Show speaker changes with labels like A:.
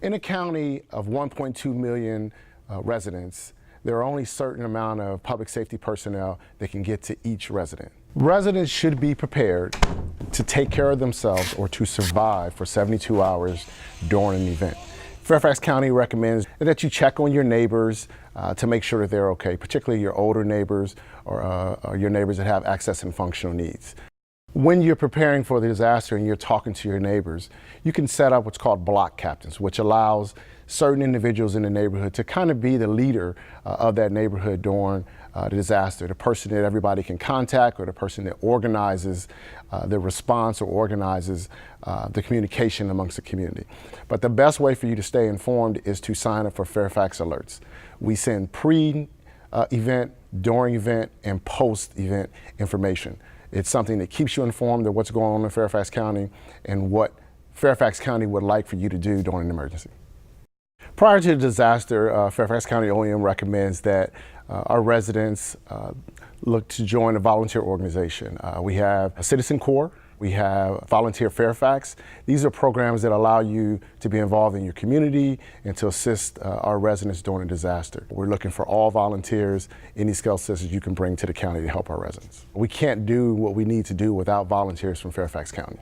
A: In a county of 1.2 million residents, there are only a certain amount of public safety personnel that can get to each resident. Residents should be prepared to take care of themselves or to survive for 72 hours during an event. Fairfax County recommends that you check on your neighbors to make sure that they're okay, particularly your older neighbors or your neighbors that have access and functional needs. When you're preparing for the disaster and you're talking to your neighbors, you can set up what's called block captains, which allows certain individuals in the neighborhood to kind of be the leader of that neighborhood during the disaster, the person that everybody can contact or the person that organizes the response or organizes the communication amongst the community. But the best way for you to stay informed is to sign up for Fairfax alerts. We send pre-event, during event, and post-event information. It's something that keeps you informed of what's going on in Fairfax County and what Fairfax County would like for you to do during an emergency. Prior to the disaster, Fairfax County OEM recommends that our residents look to join a volunteer organization. We have a Citizen Corps, we have Volunteer Fairfax. These are programs that allow you to be involved in your community and to assist our residents during a disaster. We're looking for all volunteers, any skill sets you can bring to the county to help our residents. We can't do what we need to do without volunteers from Fairfax County.